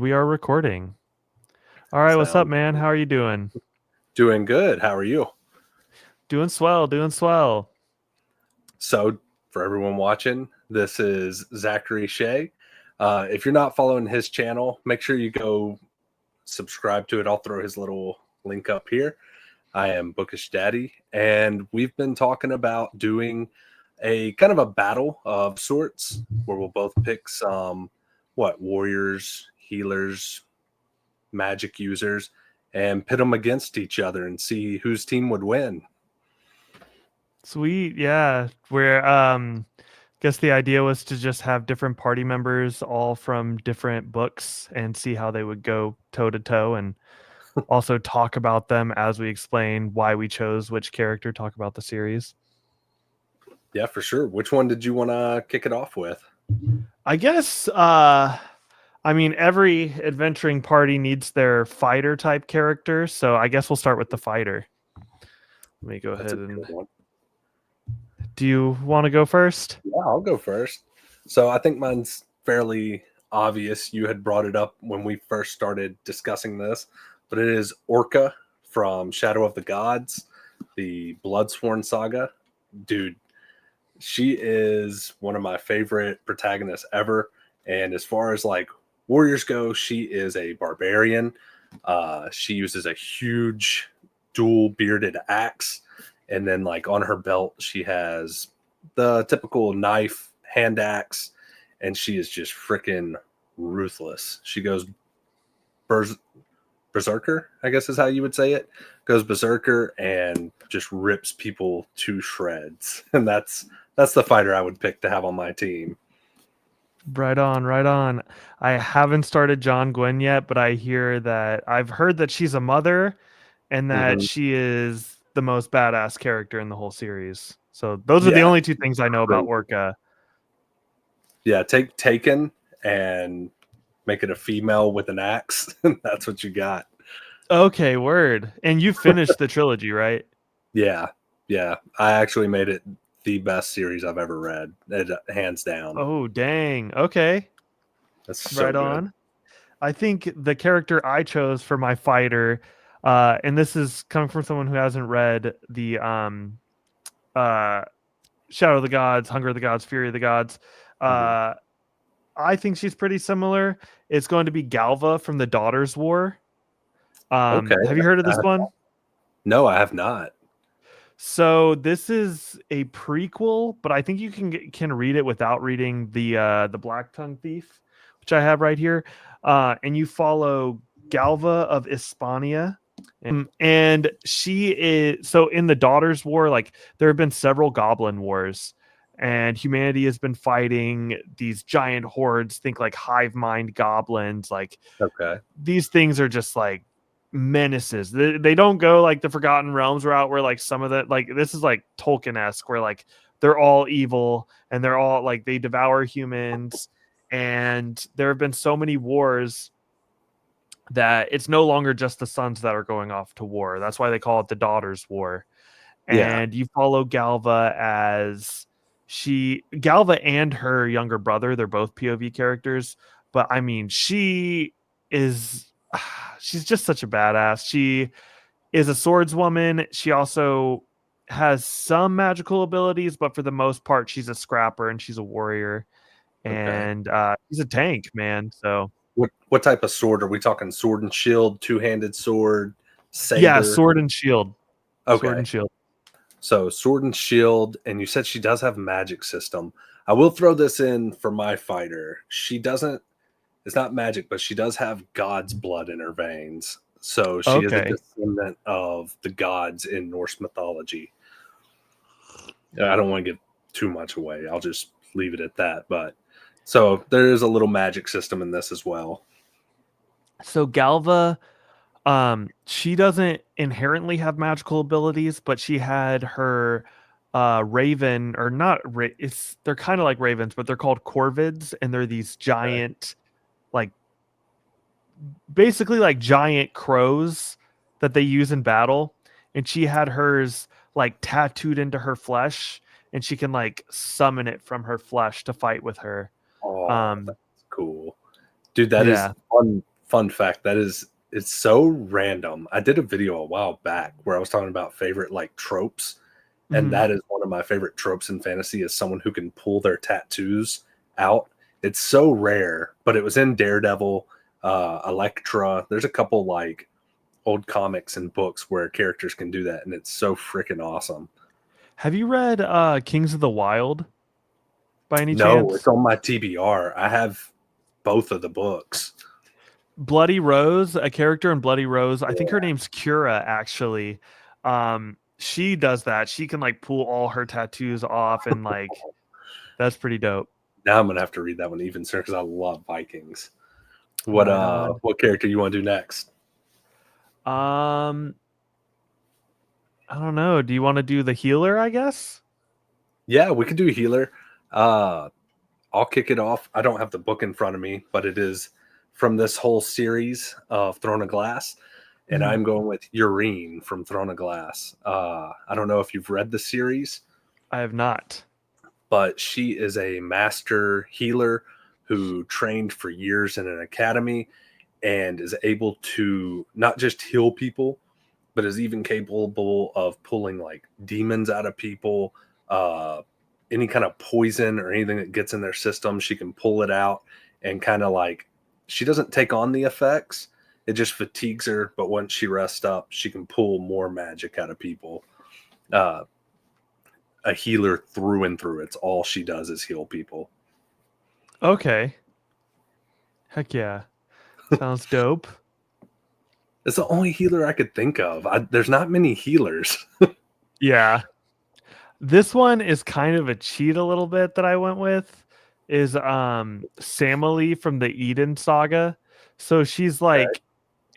we are recording. All right, what's up, Sound man? How are you doing? doing good. How are you? Doing swell, doing swell. So, for everyone watching, this is Zachary Shea. If you're not following his channel, make sure you go subscribe to it. I'll throw his little link up here. I am Bookish Daddy, and we've been talking about doing a kind of a battle of sorts where we'll both pick some warriors, healers, magic users, and pit them against each other and see whose team would win. Sweet, yeah. Where guess the idea was to just have different party members all from different books and see how they would go toe to toe and also talk about them as we explain why we chose which character, talk about the series. Yeah, for sure. Which one did you want to kick it off with? I guess I mean every adventuring party needs their fighter type character, so I guess we'll start with the fighter. Let me go That's a ahead and good one. do you want to go first? Yeah, I'll go first. So I think mine's fairly obvious. You had brought it up when we first started discussing this, but it is Orca from Shadow of the Gods, the Bloodsworn saga. Dude, she is one of my favorite protagonists ever. And as far as like warriors go, she is a barbarian. She uses a huge dual bearded axe. And then, like, on her belt, she has the typical knife, hand axe, and she is just freaking ruthless. She goes berserker, I guess is how you would say it. Goes berserker and just rips people to shreds. And that's the fighter I would pick to have on my team. Right on, right on. I haven't started John Gwen yet, but I've heard that she's a mother and that Mm-hmm. she is the most badass character in the whole series. So those are the Yeah, only two things I know about crazy. Orca. Yeah, take Taken and make it a female with an axe. That's what you got. Okay, word. And you finished the trilogy, right? Yeah, yeah. I actually made it the best series I've ever read, hands down. Oh, dang. Okay. That's so Right good. on. I think the character I chose for my fighter, and this is coming from someone who hasn't read the uh Shadow of the Gods, Hunger of the Gods, Fury of the Gods. Mhm. Uh, I think she's pretty similar. It's going to be Galva from the Daughters War. Okay. Have you heard of this Uh, one? no, I have not. So this is a prequel, but I think you can read it without reading the Black Tongue Thief, which I have right here. And you follow Galva of Hispania. And she is so in the Daughters War, like there have been several goblin wars, and humanity has been fighting these giant hordes, think like hive mind goblins. Like Okay. these things are just like menaces. They don't go like the Forgotten Realms route where like some of the like this is like Tolkien-esque where like they're all evil and they're all like they devour humans. And there have been so many wars that it's no longer just the sons that are going off to war. That's why they call it the Daughters War. Yeah. And you follow Galva as Galva and her younger brother, they're both POV characters, but I mean, is she's just such a badass. She is a swordswoman. She also has some magical abilities, but for the most part, she's a scrapper and she's a warrior. Okay. And she's a tank, man. So What type of sword are we talking? Sword and shield, two-handed sword, yeah, saber. sword and shield. Sword Okay. and shield. So sword and shield, and you said she does have magic system. I will throw this in for my fighter. She doesn't. It's not magic, but she does have God's blood in her veins. So she is a Okay. descendant of the gods in Norse mythology. I don't want to give too much away. I'll just leave it at that. But so there is a little magic system in this as well. So Galva, she doesn't inherently have magical abilities, but she had her raven or not it's they're kind of like ravens, but they're called corvids, and they're these Okay. giant, like basically like giant crows that they use in battle. And she had hers like tattooed into her flesh, and she can like summon it from her flesh to fight with her. Oh, Um, that's cool. Dude, that is yeah. Fun fact, it's so random. I did a video a while back where I was talking about favorite like tropes, and Mhm. that is one of my favorite tropes in fantasy is someone who can pull their tattoos out. It's so rare, but it was in Daredevil, Elektra. There's a couple like old comics and books where characters can do that, and it's so freaking awesome. Have you read Kings of the Wild by any No, it's chance? on my TBR. I have both of the books. Bloody Rose, a character in Bloody Rose, I think her Yeah. name's Cura actually. She does that. She can like pull all her tattoos off and like that's pretty dope. Now I'm gonna have to read that one even sooner because I love Vikings. Right on. What character you want to do next? Um I don't know. Do you want to do the healer, I guess? Yeah, we could do healer. Uh I'll kick it off. I don't have the book in front of me, but it is from this whole series of Throne of Glass. And Mhm. I'm going with Urine from Throne of Glass. I don't know if you've read the series, I have not. but she is a master healer who trained for years in an academy and is able to not just heal people, but is even capable of pulling like demons out of people, uh, any kind of poison or anything that gets in their system. She can pull it out and kind of like she doesn't take on the effects. It just fatigues her, but once she rests up, she can pull more magic out of people. Uh, a healer through and through. It's all she does is heal people. Okay. Heck yeah. Sounds dope. It's the only healer I could think of. There's not many healers. Yeah. This one is kind of a cheat a little bit that I went with is Samali from the Eden saga. So she's Okay. like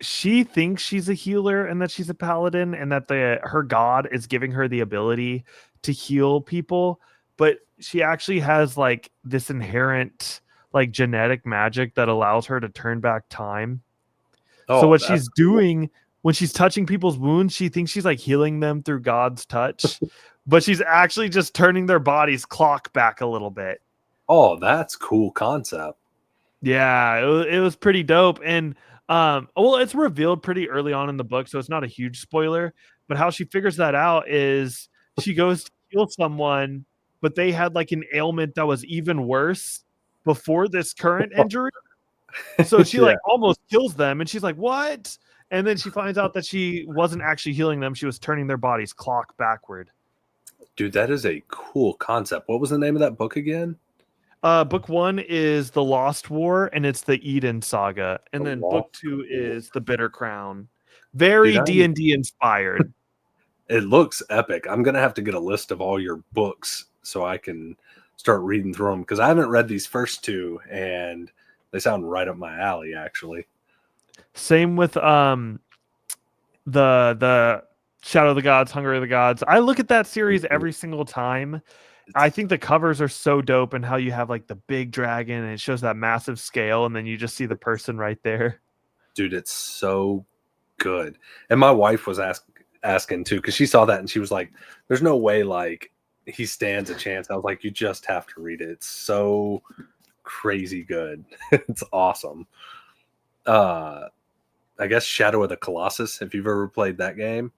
she thinks she's a healer and that she's a paladin and that her god is giving her the ability to heal people, but she actually has like this inherent like genetic magic that allows her to turn back time. So Oh, what that's she's cool. doing when she's touching people's wounds, she thinks she's like healing them through God's touch, but she's actually just turning their body's clock back a little bit. Oh, that's cool concept. Yeah, it was pretty dope. And well, it's revealed pretty early on in the book, so it's not a huge spoiler. But how she figures that out is she goes to heal someone, but they had like an ailment that was even worse before this current injury. So she Yeah. like almost kills them, and she's like, "What?" And then she finds out that she wasn't actually healing them; she was turning their body's clock backward. Dude, that is a cool concept. What was the name of that book again? Book one is the Lost War, and it's the Eden Saga, The and then book Lost two War. is the Bitter Crown. Dude, Very D&D inspired. it looks epic. I'm gonna have to get a list of all your books so I can start reading through them because I haven't read these first two, and they sound right up my alley. Actually, Same with the Shadow of the Gods, Hunger of the Gods. I look at that series every single time. I it's think the covers are so dope, and how you have like the big dragon, and it shows that massive scale, and then you just see the person right there. dude, it's so good. And my wife was asking too because she saw that and she was like, "There's no way like he stands a chance." I was like, "You just have to read it. It's so crazy good. It's awesome." Uh, I guess Shadow of the Colossus. If you've ever played that game,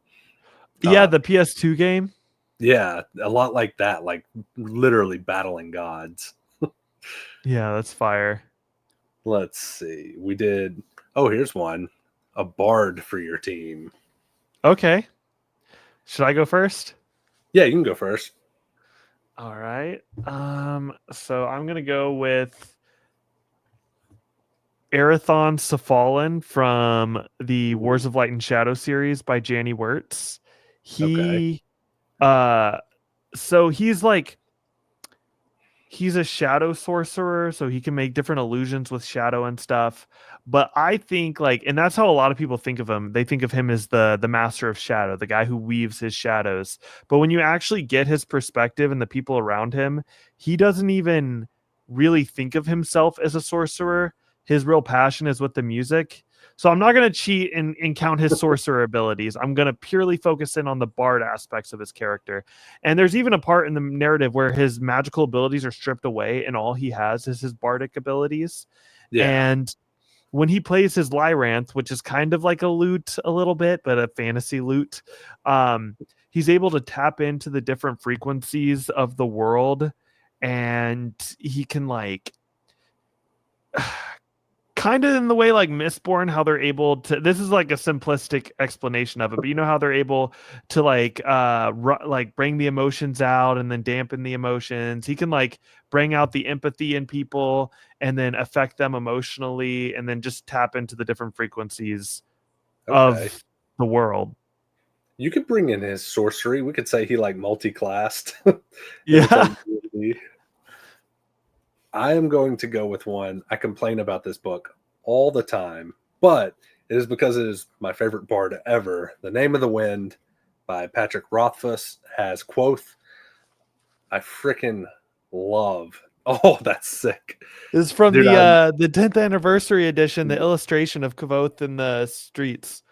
Yeah, uh, the PS2 game. yeah, a lot like that, like literally battling gods. Yeah, that's fire. Let's see. We did. Oh, here's one. A bard for your team. Okay, should I go first? Yeah, you can go first. All right. So I'm gonna go with Arathon Safalin from the Wars of Light and Shadow series by Janny Wirtz. Okay. He uh so he's a shadow sorcerer, so he can make different illusions with shadow and stuff. But I think like, and that's how a lot of people think of him. They think of him as the master of shadow, the guy who weaves his shadows. But when you actually get his perspective and the people around him, he doesn't even really think of himself as a sorcerer. His real passion is with the music. So I'm not going to cheat and count his sorcerer abilities. I'm going to purely focus in on the bard aspects of his character. And there's even a part in the narrative where his magical abilities are stripped away and all he has is his bardic abilities. Yeah. And when he plays his Lyranth, which is kind of like a lute a little bit, but a fantasy lute, he's able to tap into the different frequencies of the world, and he can like kind of in the way like Mistborn, how they're able to. This is like a simplistic explanation of it, but you know how they're able to like like bring the emotions out and then dampen the emotions. He can like bring out the empathy in people and then affect them emotionally, and then just tap into the different frequencies Okay. of the world. You could bring in his sorcery. We could say he like multi-classed in its Yeah. own community. I am going to go with one. I complain about this book all the time, but it is because it is my favorite bard ever. The Name of the Wind by Patrick Rothfuss has Quoth. I freaking love. Oh, that's sick. This is from Dude, I'm the 10th anniversary edition, the illustration of Kavoth in the streets.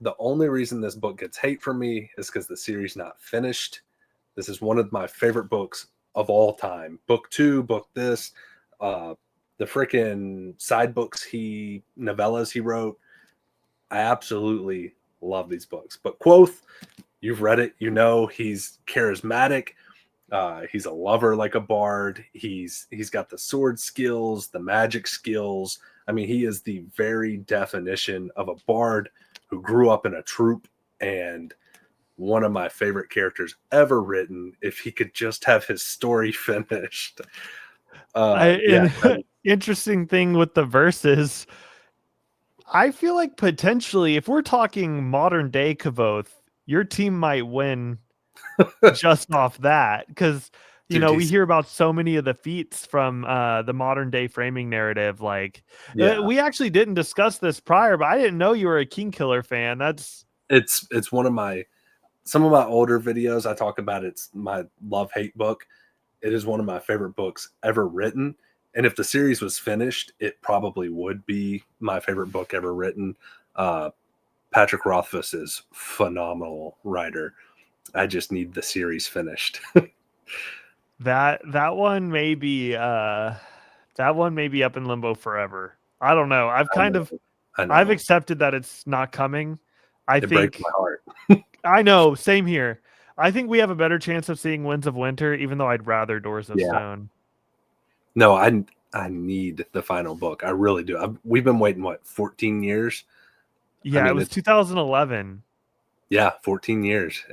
the only reason this book gets hate from me is because the series not finished. This is one of my favorite books of all time. Book 2, book this, the freaking side books novellas he wrote. I absolutely love these books. But Quoth, you've read it, you know he's charismatic. He's a lover like a bard. He's got the sword skills, the magic skills. I mean, he is the very definition of a bard who grew up in a troupe, and one of my favorite characters ever written. If he could just have his story finished. Yeah, Interesting thing with the verses, I feel like potentially, if we're talking modern day Kavoth, your team might win just off that, because you dude, know we hear about so many of the feats from the modern day framing narrative. Like, yeah, we actually didn't discuss this prior, but I didn't know you were a King Killer fan. That's it's one of my some of my older videos. I talk about it's my love hate book. It is one of my favorite books ever written. And if the series was finished, it probably would be my favorite book ever written. Patrick Rothfuss is phenomenal writer. I just need the series finished. that one may be up in limbo forever. I don't know. I I've know. accepted that it's not coming. I It breaks think my heart. I know, same here. I think we have a better chance of seeing Winds of Winter, even though I'd rather Doors of Yeah. Stone. No, I need the final book. I really do. We've been waiting, what, 14 years? Yeah, I mean, it was 2011. Yeah, 14 years.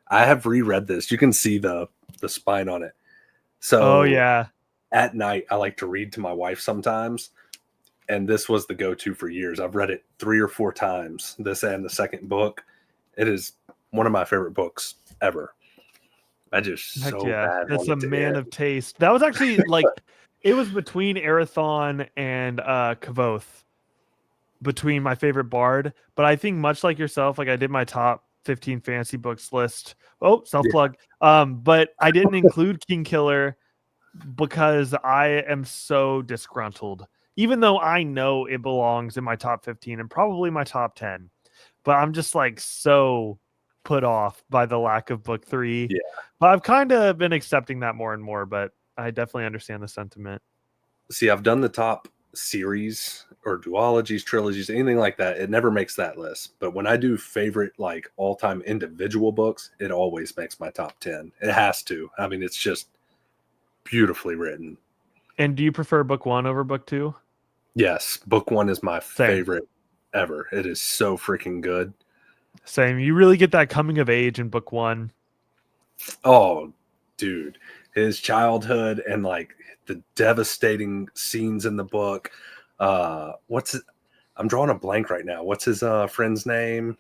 I have reread this. You can see the spine on it. Oh So yeah. at night, I like to read to my wife sometimes. And this was the go-to for years. I've read it 3 or 4 times, this and the second book. It is one of my favorite books ever. I just Heck so yeah. bad That's want a it to man end. of taste. That was actually like it was between Arathon and Kavoth, between my favorite bard. But I think much like yourself, like I did my top 15 fantasy books list. Oh, self Yeah, plug. But I didn't include King Killer because I am so disgruntled. Even though I know it belongs in my top 15 and probably my top 10. But I'm just like so put off by the lack of book 3. yeah. But I've kind of been accepting that more and more, but I definitely understand the sentiment. See, I've done the top series or duologies, trilogies, anything like that. It never makes that list. But when I do favorite, like all-time individual books, it always makes my top 10. It has to. I mean, it's just beautifully written. And do you prefer book 1 over book 2? Yes, book 1 is my Same. favorite ever. It is so freaking good. Same. You really get that coming of age in book 1. Oh, dude, his childhood and like the devastating scenes in the book. What's it? I'm drawing a blank right now. What's his friend's name?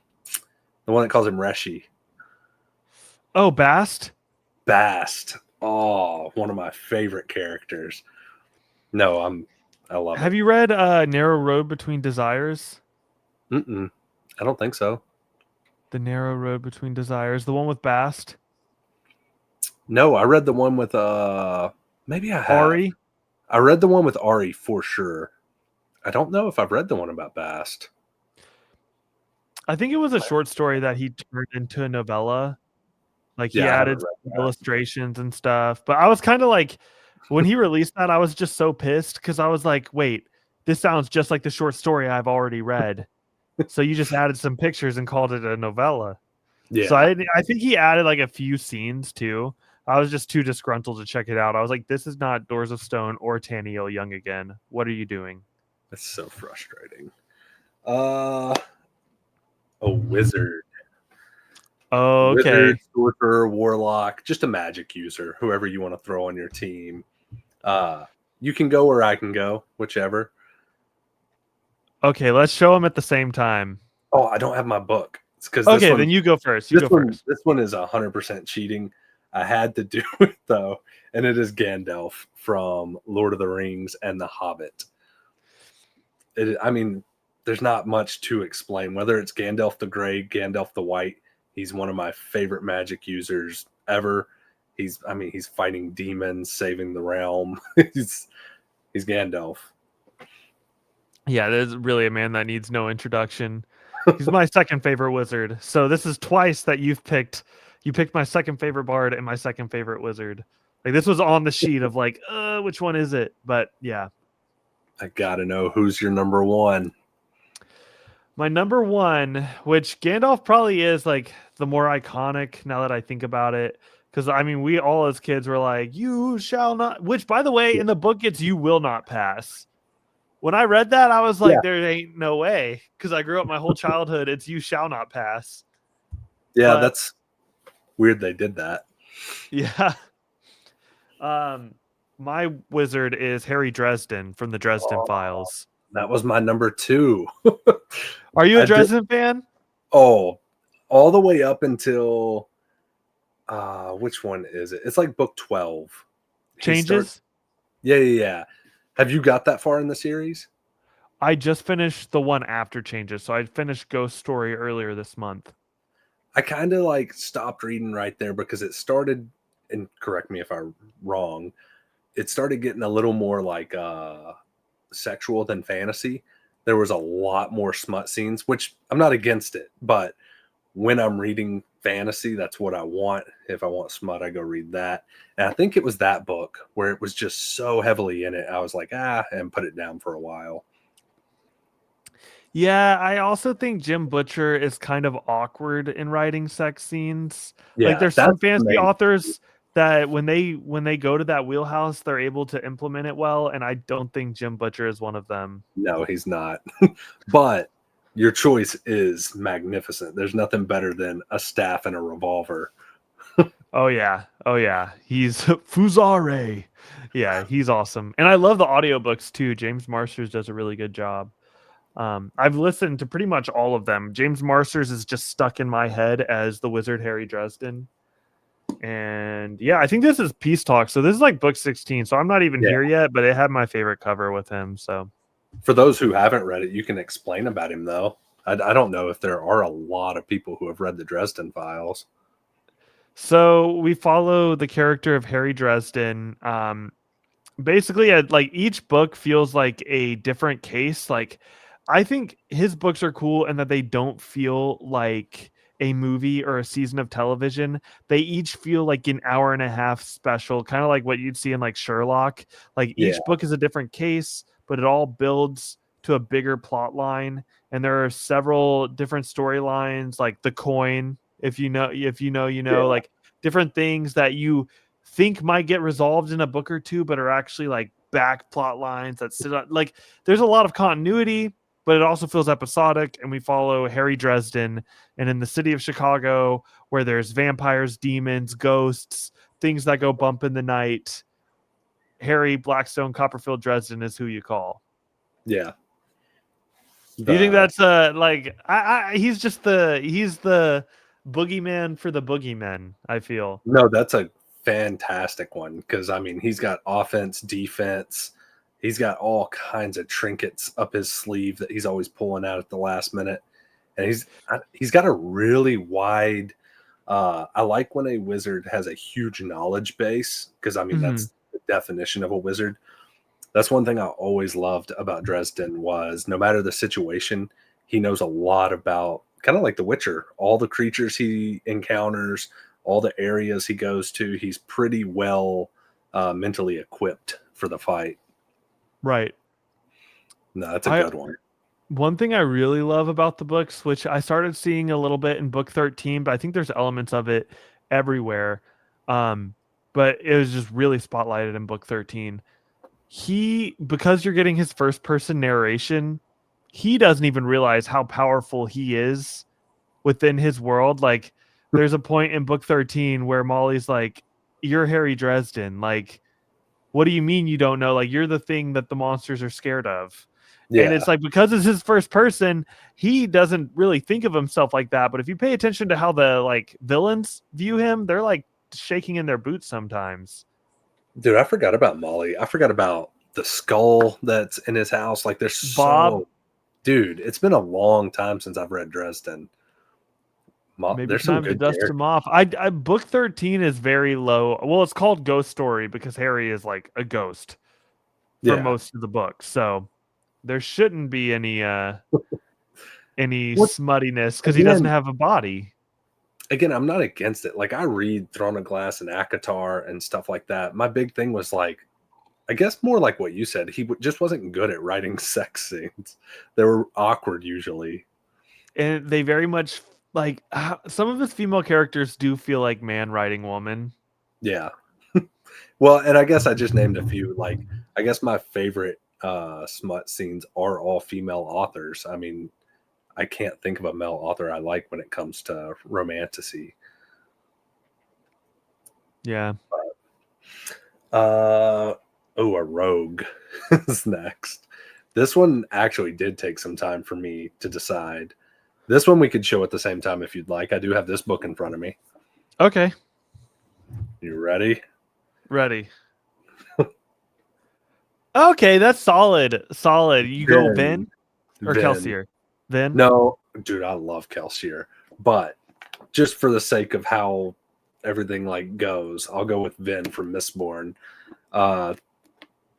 The one that calls him Reshi. Oh, Bast? Bast. Oh, one of my favorite characters. No, I love Have it. you read Narrow Road Between Desires? I don't think so. The Narrow Road Between Desires, the one with Bast? No, I read the one with maybe I have. Ari? I read the one with Ari for sure. I don't know if I've read the one about Bast. I think it was a short story that he turned into a novella. Like he Yeah, I haven't added read some that. illustrations and stuff. But I was kind of like, when he released that, I was just so pissed because I was like, wait, this sounds just like the short story I've already read. So you just added some pictures and called it a novella. So Yeah, I think he added like a few scenes too. I was just too disgruntled to check it out. I was like, this is not Doors of Stone or Taniel Young again. What are you doing? that's so frustrating. Uh, a wizard. Oh, Wizard, okay. sorcerer, warlock, just a magic user, whoever you want to throw on your team. Uh, you can go or I can go, whichever. Okay, let's show them at the same time. Oh, I don't have my book. It's because Okay, then you go first. You go first. this one is 100% cheating. I had to do it though, and it is Gandalf from Lord of the Rings and The Hobbit. I mean, there's not much to explain. Whether it's Gandalf the Grey, Gandalf the White, he's one of my favorite magic users ever. He's fighting demons, saving the realm. He's Gandalf. Yeah, there's really a man that needs no introduction. He's my second favorite wizard. So this is twice that you've picked. You picked my second favorite bard and my second favorite wizard. Like this was on the sheet of like, which one is it? But yeah, I gotta know who's your number one. my number one, which Gandalf probably is like the more iconic now that I think about it. Because I mean, we all as kids were like, "You shall not." Which, by the way, in the book, it's "You will not pass." When I read that, I was Yeah, like, there ain't no way. Because I grew up my whole childhood, it's "You shall not pass." yeah, But that's weird. They did that. yeah, um, my wizard is Harry Dresden from the Dresden Oh, Files. that was my number two. Are you a I did. Dresden fan? Oh, all the way up until which one is it? It's like book 12. He starts. Changes? Yeah, yeah, yeah. Have you got that far in the series? I just finished the one after Changes, so I finished Ghost Story earlier this month. I kind of like stopped reading right there because it started, and correct me if I'm wrong, it started getting a little more like sexual than fantasy. There was a lot more smut scenes, which I'm not against it, but when I'm reading fantasy, that's what I want. If I want smut, I go read that. And I think it was that book where it was just so heavily in it. I was like, and put it down for a while. Yeah, I also think Jim Butcher is kind of awkward in writing sex scenes. Like Yeah, there's some that's the fantasy main. authors that when they go to that wheelhouse, they're able to implement it well, and I don't think Jim Butcher is one of them. No, he's not. But your choice is magnificent. There's nothing better than a staff and a revolver. Oh yeah. Oh yeah. He's Fusare. Yeah, he's awesome. And I love the audiobooks too. James Marsters does a really good job. I've listened to pretty much all of them. James Marsters is just stuck in my head as the wizard Harry Dresden. And yeah, I think this is Peace Talk. So this is like book 16. So I'm not even Yeah. here yet, but it had my favorite cover with him. So For those who haven't read it, you can explain about him, though. I don't know if there are a lot of people who have read the Dresden Files. so we follow the character of Harry Dresden. Basically, like each book feels like a different case. Like I think his books are cool and that they don't feel like a movie or a season of television. They each feel like an hour and a half special, kind of like what you'd see in like Sherlock. Like Yeah, each book is a different case, but it all builds to a bigger plot line. And there are several different storylines, like the coin. If you know, yeah, like different things that you think might get resolved in a book or two, but are actually like back plot lines that sit on. Like there's a lot of continuity, but it also feels episodic. And we follow Harry Dresden and in the city of Chicago, where there's vampires, demons, ghosts, things that go bump in the night. Harry Blackstone Copperfield Dresden is who you call. yeah. Do you think The that's like he's the boogeyman for the boogeymen, I feel. No, that's a fantastic one because I mean he's got offense, defense. He's got all kinds of trinkets up his sleeve that he's always pulling out at the last minute, and he's got a really wide. I like when a wizard has a huge knowledge base because I mean Mhm. that's the definition of a wizard. That's one thing I always loved about Dresden was no matter the situation, he knows a lot about kind of like The Witcher, all the creatures he encounters, all the areas he goes to. He's pretty well mentally equipped for the fight. Right. No, that's a I good one. One thing I really love about the books, which I started seeing a little bit in book 13, but I think there's elements of it everywhere. Um, but it was just really spotlighted in book 13. Because you're getting his first person narration, he doesn't even realize how powerful he is within his world. Like, there's a point in book 13 where Molly's like, "You're Harry Dresden. Like, what do you mean you don't know? Like, you're the thing that the monsters are scared of." And Yeah, it's like, because it's his first person, he doesn't really think of himself like that. But if you pay attention to how the like villains view him, they're like shaking in their boots sometimes. dude, I forgot about Molly. I forgot about the skull that's in his house. Like, there's Bob, so, dude, it's been a long time since I've read Dresden. maybe There's some time to good dust characters. him off. I book 13 is very low. Well, it's called Ghost Story because Harry is like a ghost for Yeah. most of the book. So there shouldn't be any What smuttiness because he doesn't again? have a body. Again, I'm not against it. Like, I read Throne of Glass and Akatar and stuff like that. My big thing was like, I guess more like what you said. He just wasn't good at writing sex scenes. They were awkward usually. And they very much like some of his female characters do feel like man writing woman. Yeah. Well, and I guess I just named a few. Like, I guess my favorite smut scenes are all female authors. I mean, I can't think of a male author I like when it comes to romanticy. Yeah. Oh, a rogue is next. This one actually did take some time for me to decide. This one we could show at the same time if you'd like. I do have this book in front of me. Okay. You ready? Ready. Okay, that's solid. Solid. You go Vin. Vin or Vin. Kelsier? Vin. No, dude, I love Kelsier, but just for the sake of how everything like goes, I'll go with Vin from Mistborn. Uh,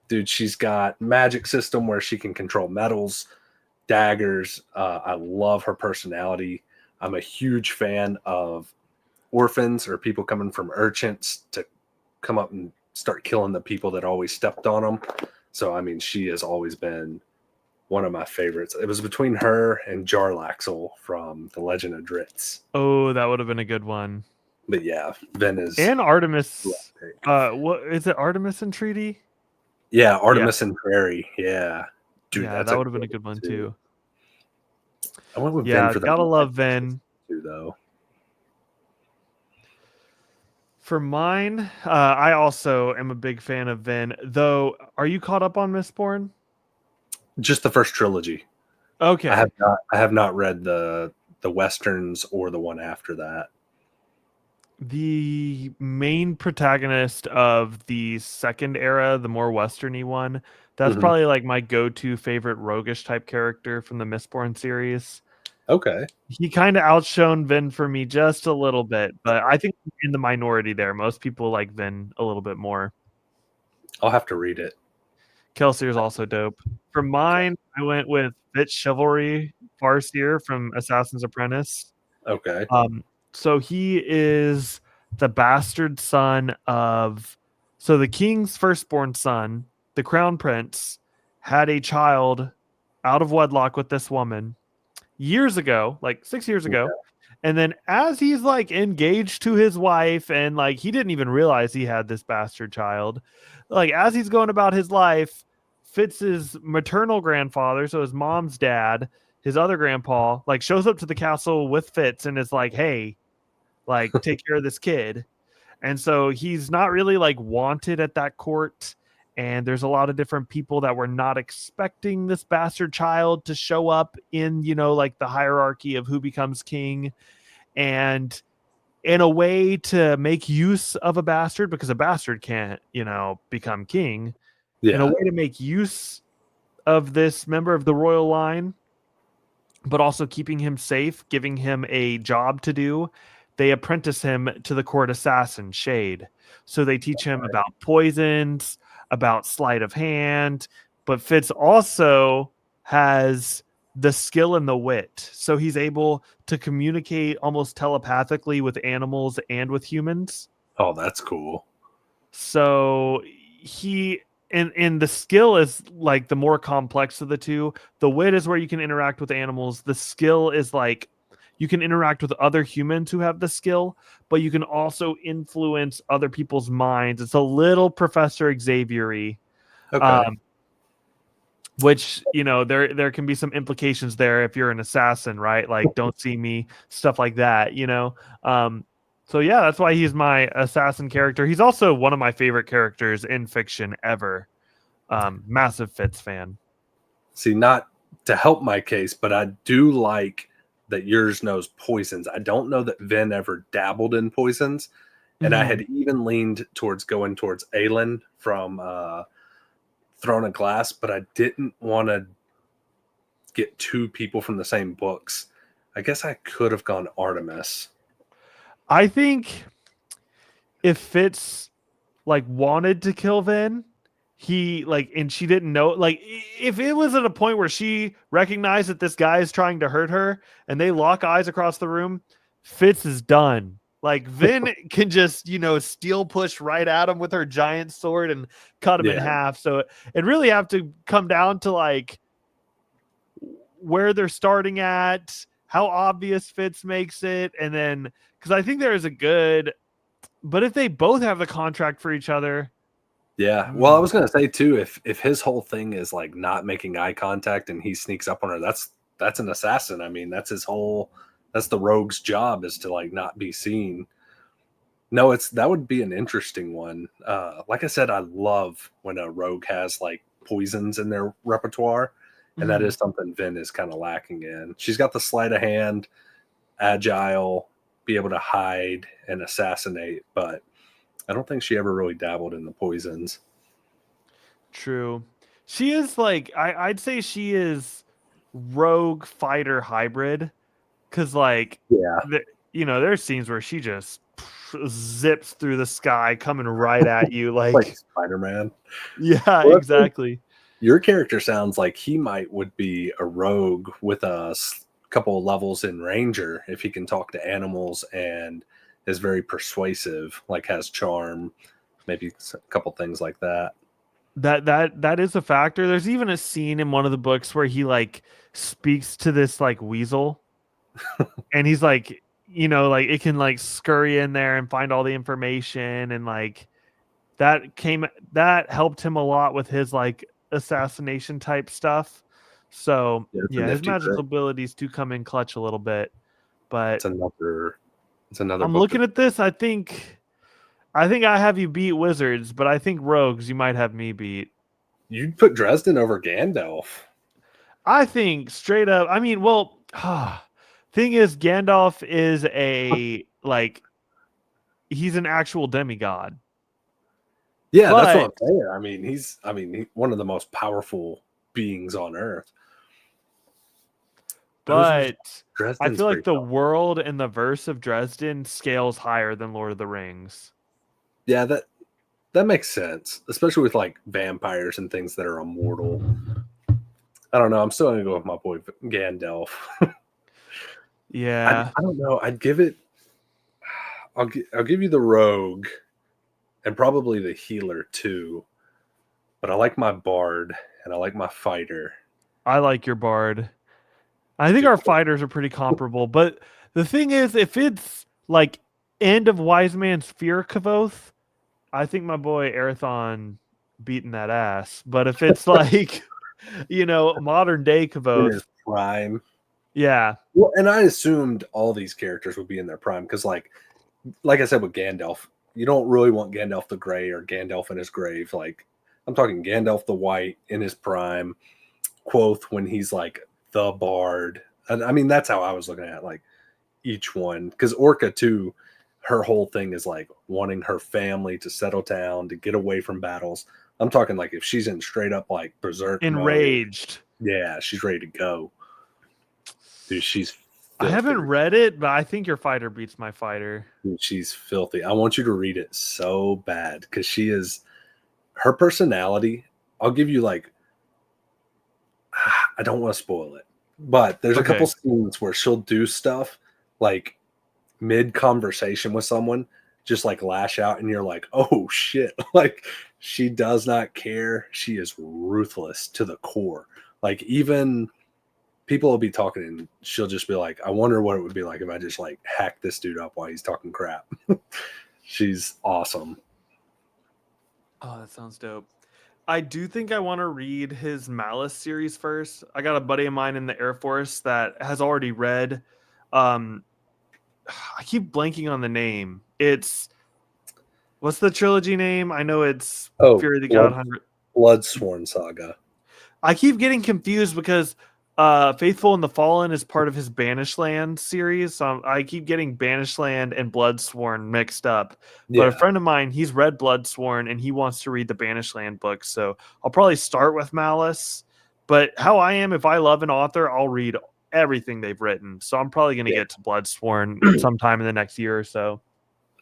dude, she's got magic system where she can control metals, daggers. I love her personality. I'm a huge fan of orphans or people coming from urchins to come up and start killing the people that always stepped on them. So, I mean, she has always been one of my favorites. It was between her and Jarlaxle from The Legend of Dritz. Oh, that would have been a good one. But yeah, Ven is. And Artemis. What is it? Artemis and Treaty? Yeah, Yeah. Artemis and Prairie. Yeah. Dude, Yeah, that's that a would have been a good good one one too. too. I went with Vin Yeah, for the gotta love magic Vin. too, though. For mine, I also am a big fan of Vin. Though, are you caught up on Mistborn? Just the first trilogy. I Okay. have not. I have not read the westerns or the one after that. The main protagonist of the second era, the more westerny one, that's Mhm. probably like my go-to favorite roguish type character from the Mistborn series. Okay, He kind of outshone Vin for me just a little bit, but I think I'm in the minority there. Most people like Vin a little bit more. I'll have to read it. Kelsier is also dope. For mine, I went with Bit Chivalry Farseer from Assassin's Apprentice. Okay. Um, so he is the bastard son of. So the king's firstborn son, the crown prince, had a child out of wedlock with this woman years ago, like 6 years Okay. ago. And then as he's like engaged to his wife and like he didn't even realize he had this bastard child, like as he's going about his life, Fitz's maternal grandfather, so his mom's dad, his other grandpa, like shows up to the castle with Fitz and is like, "Hey, like take care of this kid." And so he's not really like wanted at that court. And there's a lot of different people that were not expecting this bastard child to show up in, like the hierarchy of who becomes king. And in a way to make use of a bastard, because a bastard can't, become king, in a Yeah. way to make use of this member of the royal line, but also keeping him safe, giving him a job to do. They apprentice him to the court assassin, Shade. So they teach him about poisons, about sleight of hand, but Fitz also has the skill and the wit. So he's able to communicate almost telepathically with animals and with humans. Oh, that's cool. So he and the skill is like the more complex of the two. The wit is where you can interact with animals. The skill is like you can interact with other humans who have the skill, but you can also influence other people's minds. It's a little Professor Xavier-y. Okay. Um, which there can be some implications there if you're an assassin, right? Like don't see me, stuff like that. So yeah, that's why he's my assassin character. He's also one of my favorite characters in fiction ever. Massive Fitz fan. See, not to help my case, but I do like that yours knows poisons. I don't know that Vin ever dabbled in poisons, and I had even leaned towards going towards Aelin from Throne of Glass, but I didn't want to get two people from the same books. I guess I could have gone Artemis. I think if Fitz like wanted to kill Vin, he like, and she didn't know, like if it was at a point where she recognized that this guy is trying to hurt her and they lock eyes across the room, Fitz is done. Like Vin can just steel push right at him with her giant sword and cut him in half. So it really have to come down to like where they're starting at, how obvious Fitz makes it, and then because I think there is a good, but if they both have the contract for each other. Yeah. Well, I was gonna say too, if his whole thing is like not making eye contact and he sneaks up on her, that's an assassin. I mean, that's the rogue's job, is to like not be seen. No, that would be an interesting one. Like I said, I love when a rogue has like poisons in their repertoire, and that is something Vin is kind of lacking in. She's got the sleight of hand, agile, be able to hide and assassinate, but I don't think she ever really dabbled in the poisons. True. She is like I'd say she is rogue fighter hybrid, because like Yeah, there's scenes where she just zips through the sky coming right at you like like Spider-Man. yeah, Well, exactly. your character sounds like he would be a rogue with a couple of levels in Ranger if he can talk to animals and is very persuasive, like has charm, maybe a couple things like that. That is a factor. There's even a scene in one of the books where he like speaks to this like weasel, and he's like, like it can like scurry in there and find all the information, and like that helped him a lot with his like assassination type stuff. So Yeah, it's a yeah, his nifty magical trick. abilities do come in clutch a little bit. But It's another I'm book looking that at this. I think I have you beat wizards, but I think rogues you might have me beat. you'd put Dresden over Gandalf. I think straight up. I mean, well, thing is, Gandalf is a like he's an actual demigod. Yeah, that's what But I'm saying. One of the most powerful beings on Earth. Those are but I Dresden's feel like pretty the tough. world and the verse of Dresden scales higher than Lord of the Rings. Yeah, that makes sense, especially with like vampires and things that are immortal. I don't know. I'm still gonna go with my boy Gandalf. I Yeah. don't know. I'd give it. I'll give you the rogue, and probably the healer too. But I like my bard and I like my fighter. I like your bard. I think Dude, our fighters are pretty comparable, but the thing is, if it's like end of Wise Man's Fear Kavoth, I think my boy Arathon beating that ass. But if it's like, modern day in his Kavoth, prime. yeah, Well, and I assumed all these characters would be in their prime because, like I said with Gandalf, you don't really want Gandalf the Grey or Gandalf in his grave. Like, I'm talking Gandalf the White in his prime, Quoth when he's like the bard. And I mean, that's how I was looking at like each one. Because Orca too, her whole thing is like wanting her family to settle down, to get away from battles. I'm talking like if she's in straight up like berserk mode, enraged. yeah, she's ready to go. Dude, she's I haven't filthy. read it, but I think your fighter beats my fighter. Dude, she's filthy. I want you to read it so bad because her personality. I'll give you like, I don't want to spoil it, but there's a couple Okay. scenes where she'll do stuff like mid conversation with someone just like lash out, and you're like, oh shit. Like, she does not care. She is ruthless to the core. Like, even people will be talking and she'll just be like, I wonder what it would be like if I just like hack this dude up while he's talking crap. She's awesome. Oh, that sounds dope. I do think I want to read his Malice series first. I got a buddy of mine in the Air Force that has already read. Um, I keep blanking on the name. It's what's the trilogy name? I know it's Oh, Fury of the God 100. Bloodsworn Saga. I keep getting confused because Faithful and the Fallen is part of his Banished Land series. So I keep getting Banished Land and Bloodsworn mixed up. But a Yeah. friend of mine, he's read Bloodsworn and he wants to read the Banished Land book. So I'll probably start with Malice. But how I am, if I love an author, I'll read everything they've written. So I'm probably going to get to Bloodsworn sometime in the next year or so.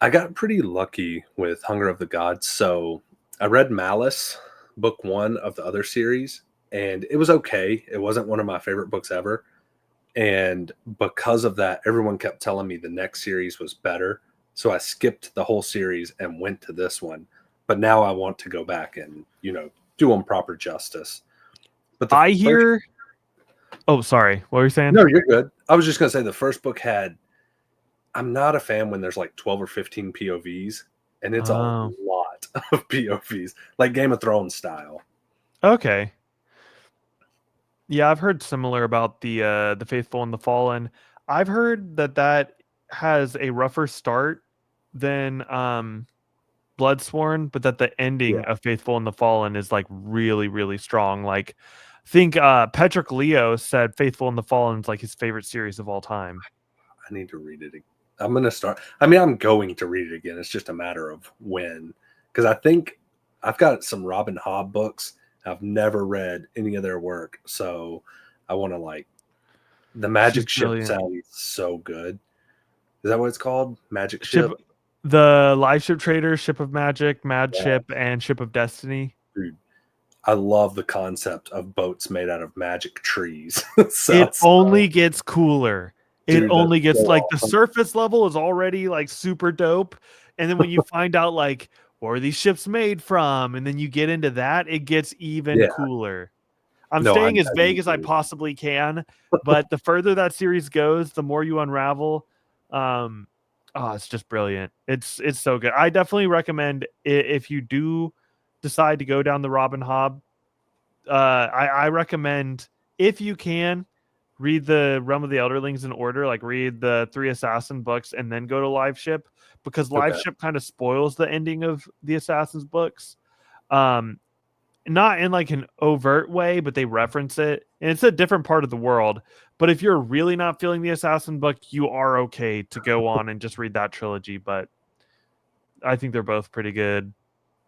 I got pretty lucky with Hunger of the Gods. So I read Malice, book 1 of the other series, and it was okay. It wasn't one of my favorite books ever. And because of that, everyone kept telling me the next series was better. So I skipped the whole series and went to this one. But now I want to go back and, do them proper justice. But I hear. Oh, sorry. What were you saying? No, you're good. I was just going to say the first book had. I'm not a fan when there's like 12 or 15 POVs, and it's a Oh, lot of POVs, like Game of Thrones style. okay. Yeah, I've heard similar about the Faithful and the Fallen. I've heard that has a rougher start than Bloodsworn, but that the ending Yeah, of Faithful and the Fallen is like really, really strong. Like I think Patrick Leo said Faithful and the Fallen is like his favorite series of all time. I need to read it. I'm going to start. I mean, I'm going to read it again. It's just a matter of when. Because I think I've got some Robin Hobb books. I've never read any of their work. So I want to like. The She's Magic Ship brilliant. sounds so good. Is that what it's called? Magic Ship Ship? the Live Ship Trader, Ship of Magic, Mad Yeah, Ship, and Ship of Destiny. dude. I love the concept of boats made out of magic trees. It Sounds only gets cooler. It dude, that's only so gets like the awesome. surface level is already like super dope. And then when you find out like what are these ships made from, and then you get into that, it gets even Yeah, cooler. I'm no, staying as I vague need as I to. possibly can, but the further that series goes, the more you unravel. Um, oh, it's just brilliant. It's so good. I definitely recommend if you do decide to go down the Robin Hobb. I recommend if you can read the Realm of the Elderlings in order, like read the 3 Assassin books and then go to Live Ship, because Live Okay. Ship kind of spoils the ending of the Assassin's books. Um, not in like an overt way, but they reference it, and it's a different part of the world. But if you're really not feeling the Assassin book, you are okay to go on and just read that trilogy. But I think they're both pretty good.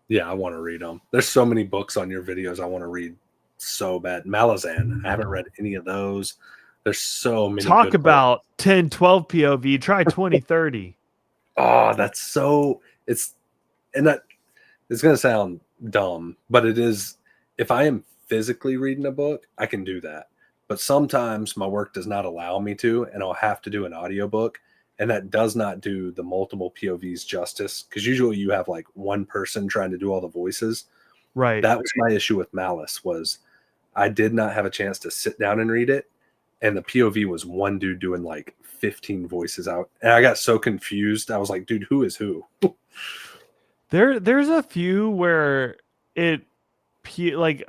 Yeah, I want to read them. There's so many books on your videos I want to read so bad. Malazan, I haven't read any of those. There's so many Talk good books. about 10, 12 POV. Try 20, 30. Oh, that's so it's and that it's gonna sound dumb, but it is. If I am physically reading a book, I can do that. But sometimes my work does not allow me to, and I'll have to do an audiobook. And that does not do the multiple POVs justice. Because usually you have like one person trying to do all the voices. Right. That was my issue with Malice was I did not have a chance to sit down and read it. And the POV was one dude doing like 15 voices out. And I got so confused. I was like, dude, who is who? There's a few where it like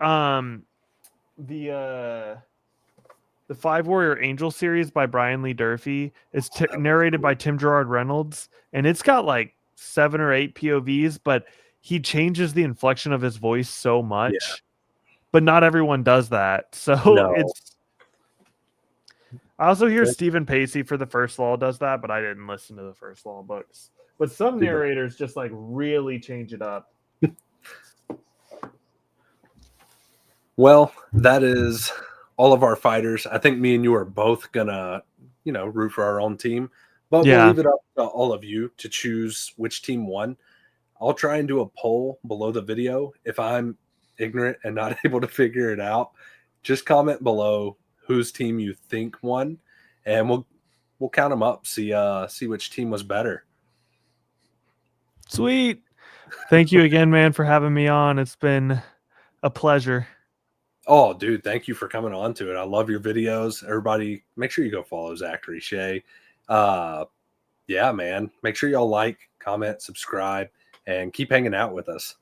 the Five Warrior Angel series by Brian Lee Durfee is narrated by Tim Gerard Reynolds, and it's got like 7 or 8 POVs, but he changes the inflection of his voice so Yeah. much. But not everyone does that. So No. it's I also hear Stephen Pacey for the First Law does that, but I didn't listen to the First Law books. But some Dude, narrators just like really change it up. well, that is all of our fighters. I think me and you are both gonna, root for our own team, but we'll Yeah. leave it up to all of you to choose which team won. I'll try and do a poll below the video. If I'm ignorant and not able to figure it out, just comment below whose team you think won, and we'll count them up, see which team was better. Sweet. Thank you again, man, for having me on. It's been a pleasure. Oh, dude, thank you for coming on to it. I love your videos. Everybody, make sure you go follow Zachary Shea. Yeah, man. Make sure y'all like, comment, subscribe, and keep hanging out with us.